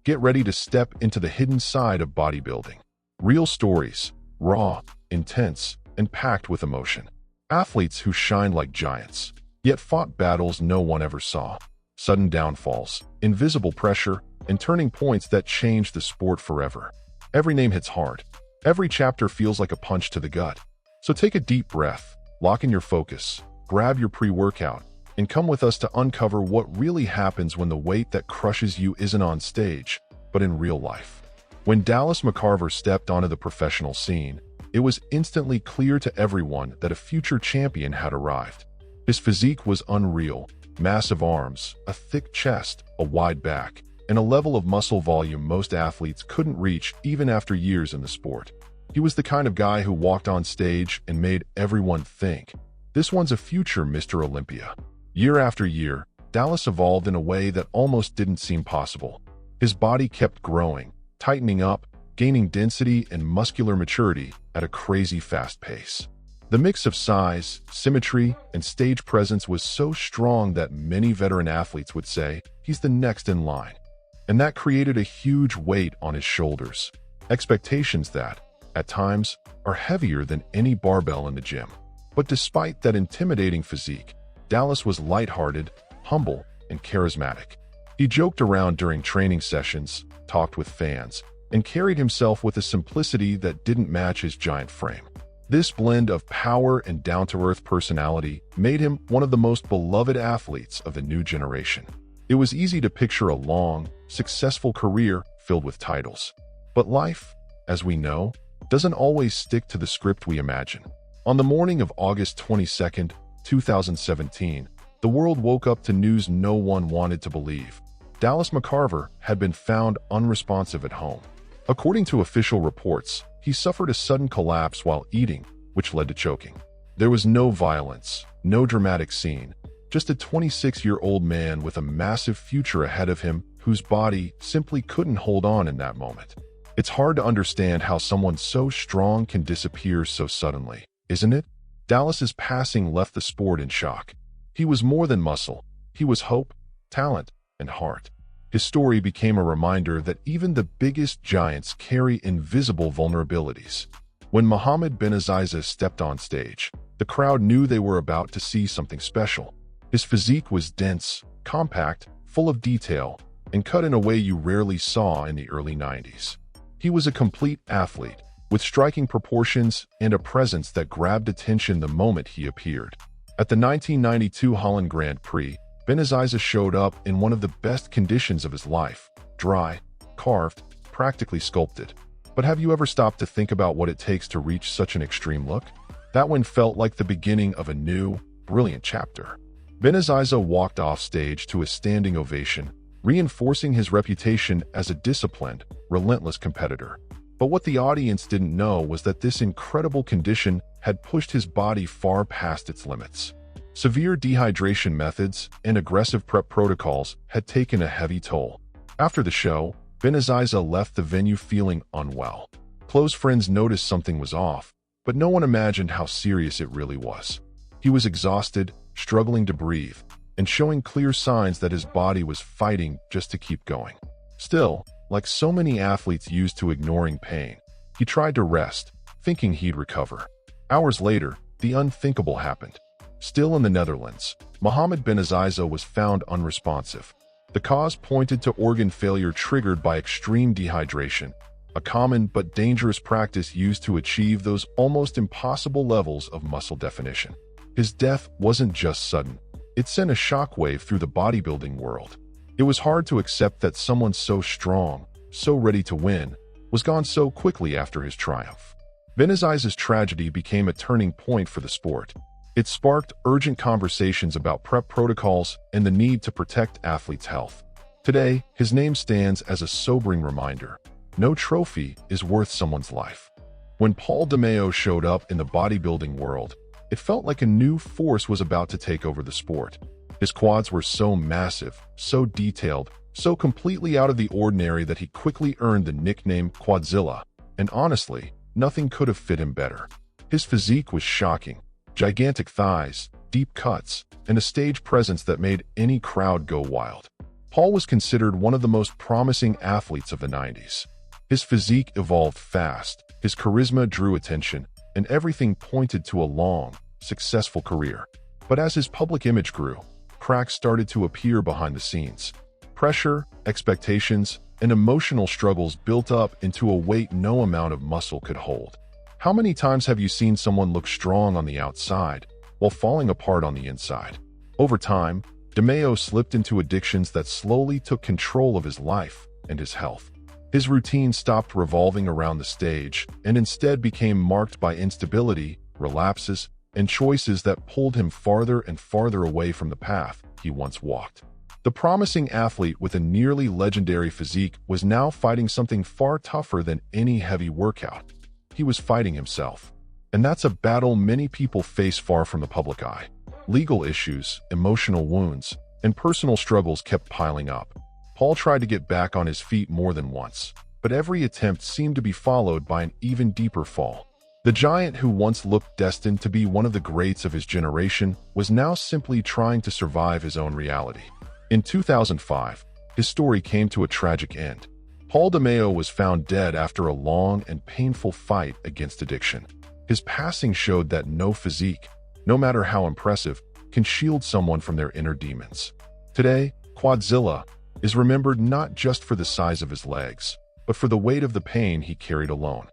Get ready to step into the hidden side of bodybuilding. Real stories, raw, intense, and packed with emotion. Athletes who shine like giants, yet fought battles no one ever saw. Sudden downfalls, invisible pressure, and turning points that changed the sport forever. Every name hits hard. Every chapter feels like a punch to the gut. So take a deep breath, lock in your focus, grab your pre-workout, and come with us to uncover what really happens when the weight that crushes you isn't on stage, but in real life. When Dallas McCarver stepped onto the professional scene, it was instantly clear to everyone that a future champion had arrived. His physique was unreal: massive arms, a thick chest, a wide back, and a level of muscle volume most athletes couldn't reach even after years in the sport. He was the kind of guy who walked on stage and made everyone think, "This one's a future Mr. Olympia." Year after year, Dallas evolved in a way that almost didn't seem possible. His body kept growing, tightening up, gaining density and muscular maturity at a crazy fast pace. The mix of size, symmetry, and stage presence was so strong that many veteran athletes would say, "He's the next in line." And that created a huge weight on his shoulders. Expectations that, at times, are heavier than any barbell in the gym. But despite that intimidating physique, Dallas was lighthearted, humble, and charismatic. He joked around during training sessions, talked with fans, and carried himself with a simplicity that didn't match his giant frame. This blend of power and down-to-earth personality made him one of the most beloved athletes of the new generation. It was easy to picture a long, successful career filled with titles. But life, as we know, doesn't always stick to the script we imagine. On the morning of August 22nd, 2017, the world woke up to news no one wanted to believe. Dallas McCarver had been found unresponsive at home. According to official reports, he suffered a sudden collapse while eating, which led to choking. There was no violence, no dramatic scene, just a 26-year-old man with a massive future ahead of him whose body simply couldn't hold on in that moment. It's hard to understand how someone so strong can disappear so suddenly, isn't it? Dallas's passing left the sport in shock. He was more than muscle. He was hope, talent, and heart. His story became a reminder that even the biggest giants carry invisible vulnerabilities. When Mohammed Benaziza stepped on stage, the crowd knew they were about to see something special. His physique was dense, compact, full of detail, and cut in a way you rarely saw in the early 90s. He was a complete athlete, with striking proportions and a presence that grabbed attention the moment he appeared. At the 1992 Holland Grand Prix, Benaziza showed up in one of the best conditions of his life: dry, carved, practically sculpted. But have you ever stopped to think about what it takes to reach such an extreme look? That one felt like the beginning of a new, brilliant chapter. Benaziza walked off stage to a standing ovation, reinforcing his reputation as a disciplined, relentless competitor. But what the audience didn't know was that this incredible condition had pushed his body far past its limits. Severe dehydration methods and aggressive prep protocols had taken a heavy toll. After the show, Benaziza left the venue feeling unwell. Close friends noticed something was off, but no one imagined how serious it really was. He was exhausted, struggling to breathe, and showing clear signs that his body was fighting just to keep going. Still, like so many athletes used to ignoring pain, he tried to rest, thinking he'd recover. Hours later, the unthinkable happened. Still in the Netherlands, Mohammed Benaziza was found unresponsive. The cause pointed to organ failure triggered by extreme dehydration, a common but dangerous practice used to achieve those almost impossible levels of muscle definition. His death wasn't just sudden. It sent a shockwave through the bodybuilding world. It was hard to accept that someone so strong, so ready to win, was gone so quickly after his triumph. Benaziza's tragedy became a turning point for the sport. It sparked urgent conversations about prep protocols and the need to protect athletes' health. Today, his name stands as a sobering reminder. No trophy is worth someone's life. When DeMayo showed up in the bodybuilding world, it felt like a new force was about to take over the sport. His quads were so massive, so detailed, so completely out of the ordinary that he quickly earned the nickname Quadzilla, and honestly, nothing could have fit him better. His physique was shocking: gigantic thighs, deep cuts, and a stage presence that made any crowd go wild. Paul was considered one of the most promising athletes of the 90s. His physique evolved fast, his charisma drew attention, and everything pointed to a long, successful career. But as his public image grew, cracks started to appear behind the scenes. Pressure, expectations, and emotional struggles built up into a weight no amount of muscle could hold. How many times have you seen someone look strong on the outside while falling apart on the inside? Over time, DeMayo slipped into addictions that slowly took control of his life and his health. His routine stopped revolving around the stage and instead became marked by instability, relapses, and choices that pulled him farther and farther away from the path he once walked. The promising athlete with a nearly legendary physique was now fighting something far tougher than any heavy workout. He was fighting himself. And that's a battle many people face far from the public eye. Legal issues, emotional wounds, and personal struggles kept piling up. Paul tried to get back on his feet more than once, but every attempt seemed to be followed by an even deeper fall. The giant who once looked destined to be one of the greats of his generation was now simply trying to survive his own reality. In 2005, his story came to a tragic end. Paul DeMayo was found dead after a long and painful fight against addiction. His passing showed that no physique, no matter how impressive, can shield someone from their inner demons. Today, Quadzilla is remembered not just for the size of his legs, but for the weight of the pain he carried alone.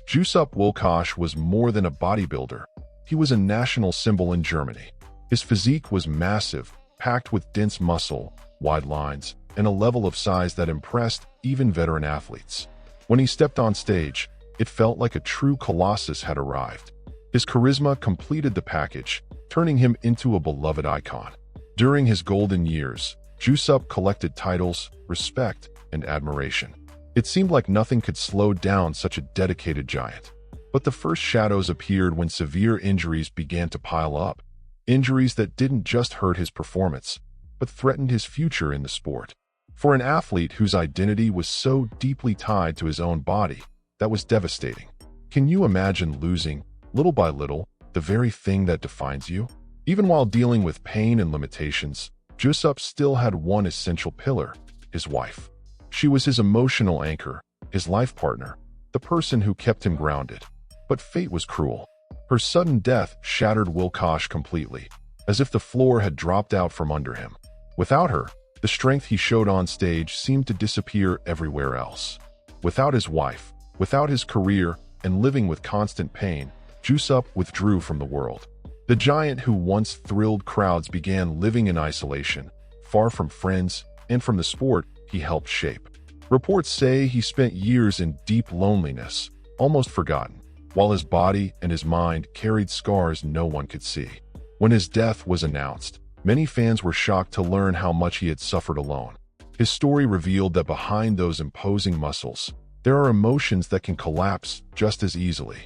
Jusup Wilkosz was more than a bodybuilder. He was a national symbol in Germany. His physique was massive, packed with dense muscle, wide lines, and a level of size that impressed even veteran athletes. When he stepped on stage, it felt like a true colossus had arrived. His charisma completed the package, turning him into a beloved icon. During his golden years, Jusup collected titles, respect, and admiration. It seemed like nothing could slow down such a dedicated giant. But the first shadows appeared when severe injuries began to pile up. Injuries that didn't just hurt his performance, but threatened his future in the sport. For an athlete whose identity was so deeply tied to his own body, that was devastating. Can you imagine losing, little by little, the very thing that defines you? Even while dealing with pain and limitations, Jusup still had one essential pillar: his wife. She was his emotional anchor, his life partner, the person who kept him grounded. But fate was cruel. Her sudden death shattered Wilkosz completely, as if the floor had dropped out from under him. Without her, the strength he showed on stage seemed to disappear everywhere else. Without his wife, without his career, and living with constant pain, Jusup withdrew from the world. The giant who once thrilled crowds began living in isolation, far from friends and from the sport he helped shape. Reports say he spent years in deep loneliness, almost forgotten, while his body and his mind carried scars no one could see. When his death was announced, many fans were shocked to learn how much he had suffered alone. His story revealed that behind those imposing muscles, there are emotions that can collapse just as easily.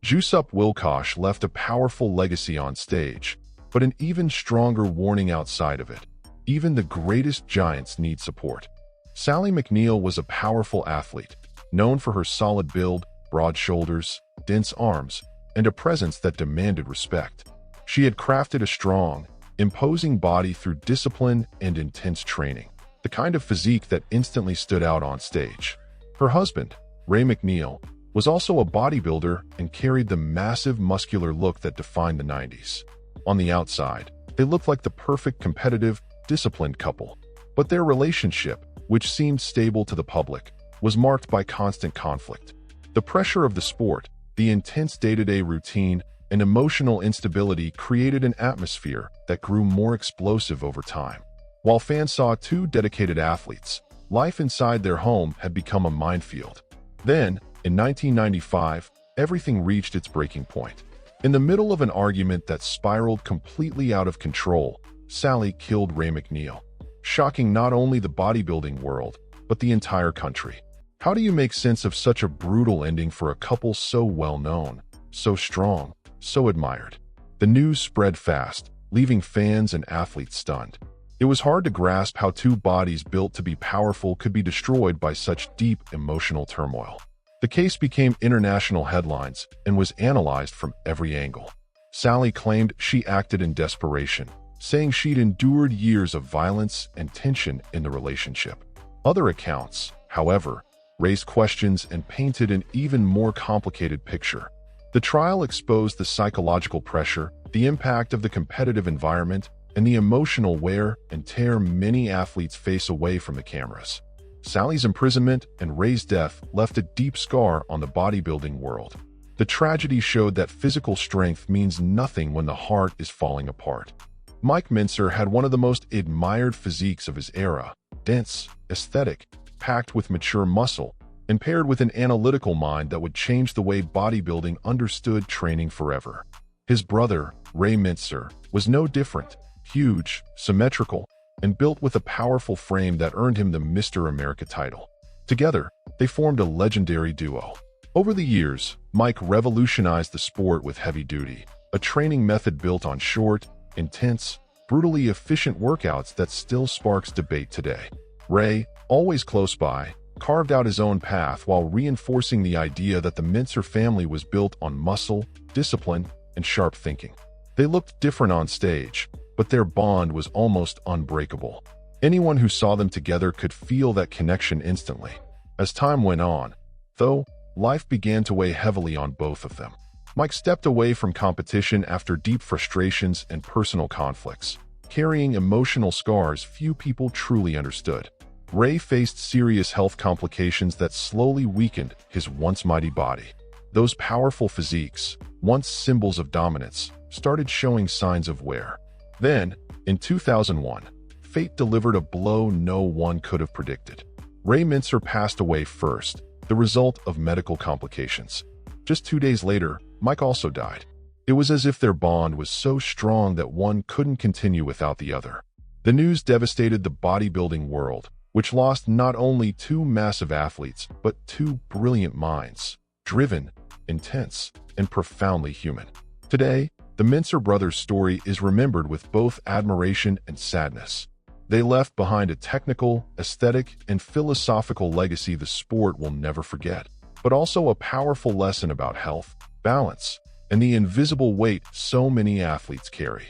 Jusup Wilkosz left a powerful legacy on stage, but an even stronger warning outside of it. Even the greatest giants need support. Sally McNeil was a powerful athlete, known for her solid build, broad shoulders, dense arms, and a presence that demanded respect. She had crafted a strong, imposing body through discipline and intense training, the kind of physique that instantly stood out on stage. Her husband, Ray McNeil, was also a bodybuilder and carried the massive muscular look that defined the 90s. On the outside, they looked like the perfect competitive, disciplined couple. But their relationship, which seemed stable to the public, was marked by constant conflict. The pressure of the sport, the intense day-to-day routine, and emotional instability created an atmosphere that grew more explosive over time. While fans saw two dedicated athletes, life inside their home had become a minefield. Then, in 1995, everything reached its breaking point. In the middle of an argument that spiraled completely out of control, Sally killed Ray McNeil, shocking not only the bodybuilding world, but the entire country. How do you make sense of such a brutal ending for a couple so well-known, so strong, so admired? The news spread fast, leaving fans and athletes stunned. It was hard to grasp how two bodies built to be powerful could be destroyed by such deep emotional turmoil. The case became international headlines and was analyzed from every angle. Sally claimed she acted in desperation, saying she'd endured years of violence and tension in the relationship. Other accounts, however, raised questions and painted an even more complicated picture. The trial exposed the psychological pressure, the impact of the competitive environment, and the emotional wear and tear many athletes face away from the cameras. Sally's imprisonment and Ray's death left a deep scar on the bodybuilding world. The tragedy showed that physical strength means nothing when the heart is falling apart. Mike Mentzer had one of the most admired physiques of his era, dense, aesthetic, packed with mature muscle, and paired with an analytical mind that would change the way bodybuilding understood training forever. His brother, Ray Mentzer, was no different, huge, symmetrical, and built with a powerful frame that earned him the Mr. America title. Together, they formed a legendary duo. Over the years, Mike revolutionized the sport with heavy duty, a training method built on short, intense, brutally efficient workouts that still sparks debate today. Ray, always close by, carved out his own path while reinforcing the idea that the Mentzer family was built on muscle, discipline, and sharp thinking. They looked different on stage, but their bond was almost unbreakable. Anyone who saw them together could feel that connection instantly. As time went on, though, life began to weigh heavily on both of them. Mike stepped away from competition after deep frustrations and personal conflicts, carrying emotional scars few people truly understood. Ray faced serious health complications that slowly weakened his once mighty body. Those powerful physiques, once symbols of dominance, started showing signs of wear. Then, in 2001, fate delivered a blow no one could have predicted. Ray Mentzer passed away first, the result of medical complications. Just 2 days later, Mike also died. It was as if their bond was so strong that one couldn't continue without the other. The news devastated the bodybuilding world, which lost not only two massive athletes, but two brilliant minds, driven, intense, and profoundly human. Today, the Mentzer brothers' story is remembered with both admiration and sadness. They left behind a technical, aesthetic, and philosophical legacy the sport will never forget, but also a powerful lesson about health, balance, and the invisible weight so many athletes carry.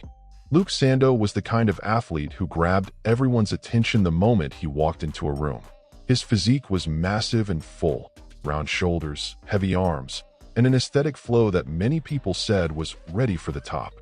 Luke Sandoe was the kind of athlete who grabbed everyone's attention the moment he walked into a room. His physique was massive and full, round shoulders, heavy arms, and an aesthetic flow that many people said was ready for the top.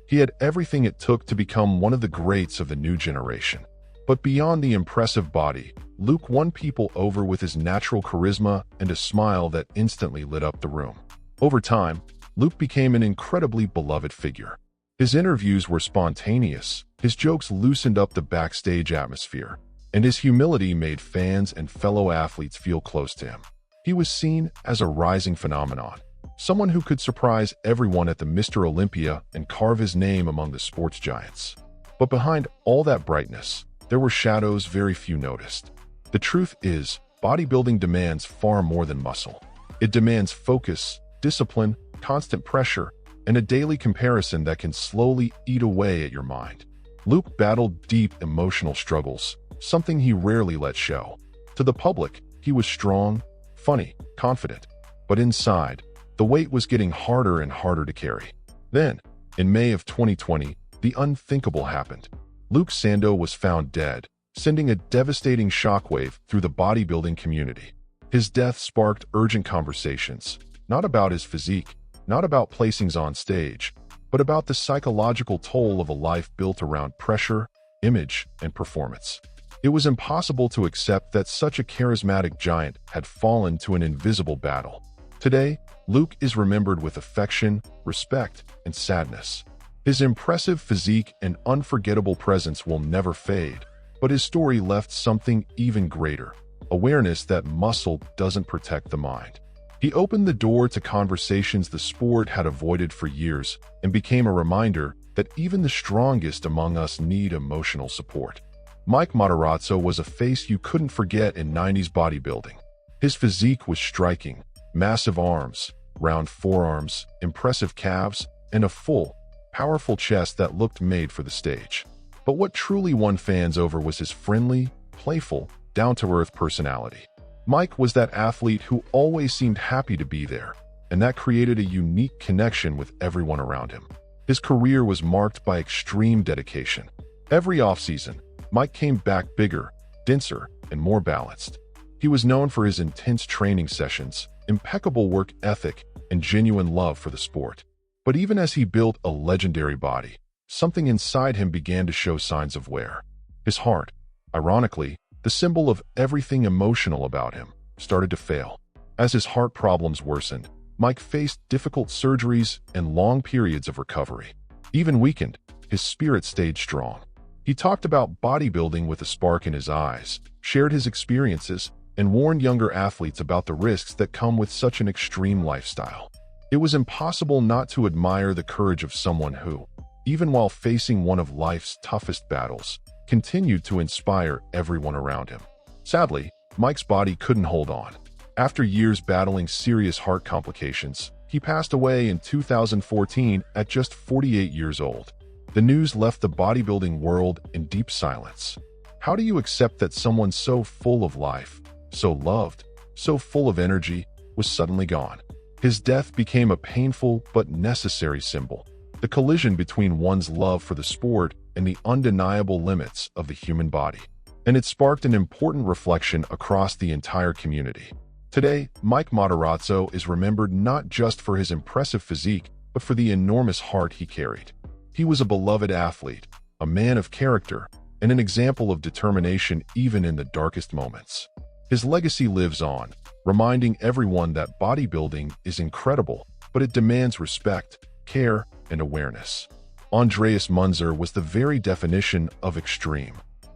He had everything it took to become one of the greats of the new generation. But beyond the impressive body, Luke won people over with his natural charisma and a smile that instantly lit up the room. Over time, Luke became an incredibly beloved figure. His interviews were spontaneous, his jokes loosened up the backstage atmosphere, and his humility made fans and fellow athletes feel close to him. He was seen as a rising phenomenon, someone who could surprise everyone at the Mr. Olympia and carve his name among the sports giants. But behind all that brightness, there were shadows very few noticed. The truth is, bodybuilding demands far more than muscle. It demands focus, discipline, constant pressure, and a daily comparison that can slowly eat away at your mind. Luke battled deep emotional struggles, something he rarely let show. To the public, he was strong, funny, confident, but inside, the weight was getting harder and harder to carry. Then, in May of 2020, the unthinkable happened. Luke Sandoe was found dead, sending a devastating shockwave through the bodybuilding community. His death sparked urgent conversations, not about his physique, not about placings on stage, but about the psychological toll of a life built around pressure, image, and performance. It was impossible to accept that such a charismatic giant had fallen to an invisible battle. Today, Luke is remembered with affection, respect, and sadness. His impressive physique and unforgettable presence will never fade, but his story left something even greater: awareness that muscle doesn't protect the mind. He opened the door to conversations the sport had avoided for years and became a reminder that even the strongest among us need emotional support. Mike Matarazzo was a face you couldn't forget in 90s bodybuilding. His physique was striking: massive arms, round forearms, impressive calves, and a full, powerful chest that looked made for the stage. But what truly won fans over was his friendly, playful, down-to-earth personality. Mike was that athlete who always seemed happy to be there, and that created a unique connection with everyone around him. His career was marked by extreme dedication. Every offseason, Mike came back bigger, denser, and more balanced. He was known for his intense training sessions, impeccable work ethic, and genuine love for the sport. But even as he built a legendary body, something inside him began to show signs of wear. His heart, ironically, the symbol of everything emotional about him, started to fail. As his heart problems worsened, Mike faced difficult surgeries and long periods of recovery. Even weakened, his spirit stayed strong. He talked about bodybuilding with a spark in his eyes, shared his experiences, and warned younger athletes about the risks that come with such an extreme lifestyle. It was impossible not to admire the courage of someone who, even while facing one of life's toughest battles, continued to inspire everyone around him. Sadly, Mike's body couldn't hold on. After years battling serious heart complications, he passed away in 2014 at just 48 years old. The news left the bodybuilding world in deep silence. How do you accept that someone so full of life, so loved, so full of energy, was suddenly gone? His death became a painful but necessary symbol, the collision between one's love for the sport and the undeniable limits of the human body. And it sparked an important reflection across the entire community. Today, Mike Matarazzo is remembered not just for his impressive physique, but for the enormous heart he carried. He was a beloved athlete, a man of character, and an example of determination even in the darkest moments. His legacy lives on, reminding everyone that bodybuilding is incredible, but it demands respect, care, and awareness. Andreas Munzer was the very definition of extreme.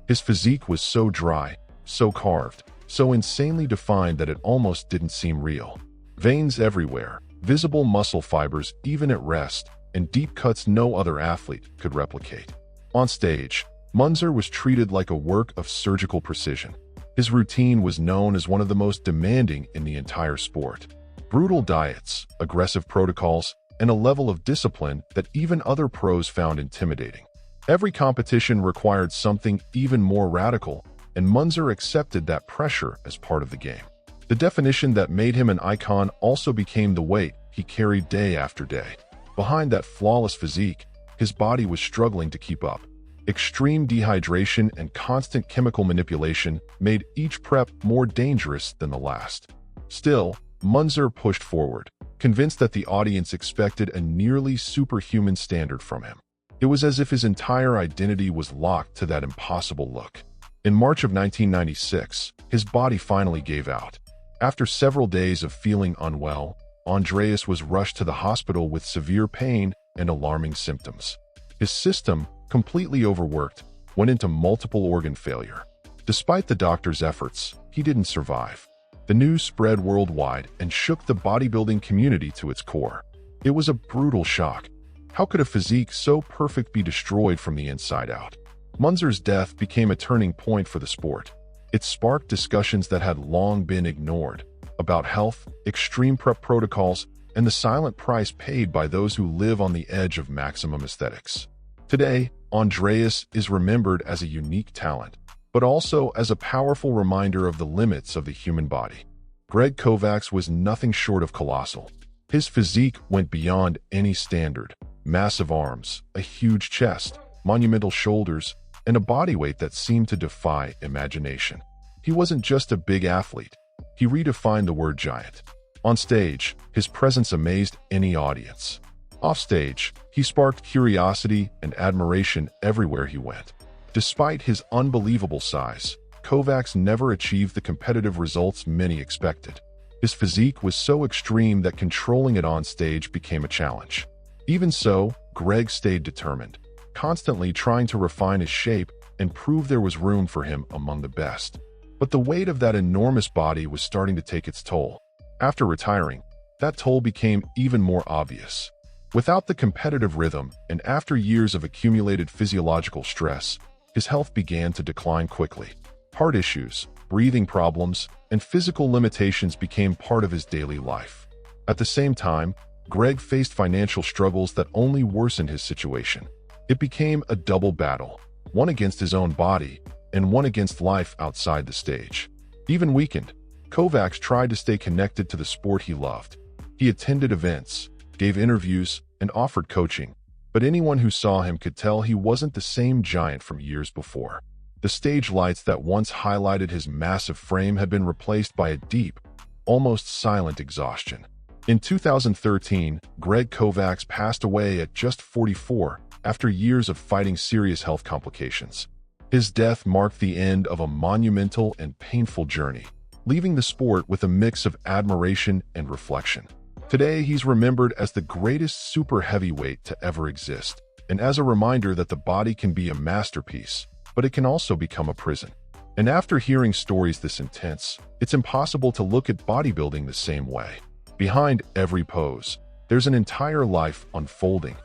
His physique was so dry, so carved, so insanely defined that it almost didn't seem real. Veins everywhere, visible muscle fibers even at rest, and deep cuts no other athlete could replicate. On stage, Munzer was treated like a work of surgical precision. His routine was known as one of the most demanding in the entire sport. Brutal diets, aggressive protocols, and a level of discipline that even other pros found intimidating. Every competition required something even more radical, and Munzer accepted that pressure as part of the game. The definition that made him an icon also became the weight he carried day after day. Behind that flawless physique, his body was struggling to keep up. Extreme dehydration and constant chemical manipulation made each prep more dangerous than the last. Still, Munzer pushed forward, convinced that the audience expected a nearly superhuman standard from him. It was as if his entire identity was locked to that impossible look. In March of 1996, his body finally gave out. After several days of feeling unwell, Andreas was rushed to the hospital with severe pain and alarming symptoms. His system, completely overworked, went into multiple organ failure. Despite the doctor's efforts, he didn't survive. The news spread worldwide and shook the bodybuilding community to its core. It was a brutal shock. How could a physique so perfect be destroyed from the inside out? Munzer's death became a turning point for the sport. It sparked discussions that had long been ignored about health, extreme prep protocols, and the silent price paid by those who live on the edge of maximum aesthetics. Today, Andreas is remembered as a unique talent, but also as a powerful reminder of the limits of the human body. Kovacs was nothing short of colossal. His physique went beyond any standard. Massive arms, a huge chest, monumental shoulders, and a body weight that seemed to defy imagination. He wasn't just a big athlete. He redefined the word giant. On stage, his presence amazed any audience. Offstage, he sparked curiosity and admiration everywhere he went. Despite his unbelievable size, Kovacs never achieved the competitive results many expected. His physique was so extreme that controlling it on stage became a challenge. Even so, Greg stayed determined, constantly trying to refine his shape and prove there was room for him among the best. But the weight of that enormous body was starting to take its toll. After retiring, that toll became even more obvious. Without the competitive rhythm and after years of accumulated physiological stress, his health began to decline quickly. Heart issues, breathing problems, and physical limitations became part of his daily life. At the same time, Greg faced financial struggles that only worsened his situation. It became a double battle, one against his own body and one against life outside the stage. Even weakened, Kovacs tried to stay connected to the sport he loved. He attended events, gave interviews, and offered coaching, but anyone who saw him could tell he wasn't the same giant from years before. The stage lights that once highlighted his massive frame had been replaced by a deep, almost silent exhaustion. In 2013, Greg Kovacs passed away at just 44 after years of fighting serious health complications. His death marked the end of a monumental and painful journey, leaving the sport with a mix of admiration and reflection. Today, he's remembered as the greatest super heavyweight to ever exist, and as a reminder that the body can be a masterpiece, but it can also become a prison. And after hearing stories this intense, it's impossible to look at bodybuilding the same way. Behind every pose, there's an entire life unfolding,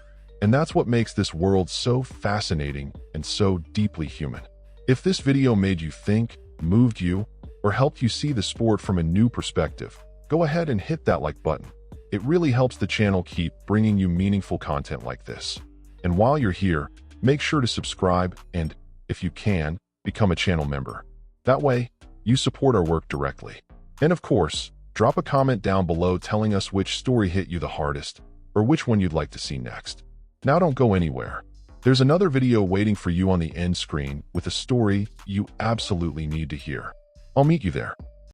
and that's what makes this world so fascinating and so deeply human. If this video made you think, moved you, or helped you see the sport from a new perspective, go ahead and hit that like button. It really helps the channel keep bringing you meaningful content like this. And while you're here, make sure to subscribe and, if you can, become a channel member. That way, you support our work directly. And of course, drop a comment down below telling us which story hit you the hardest, or which one you'd like to see next. Now don't go anywhere. There's another video waiting for you on the end screen with a story you absolutely need to hear. I'll meet you there.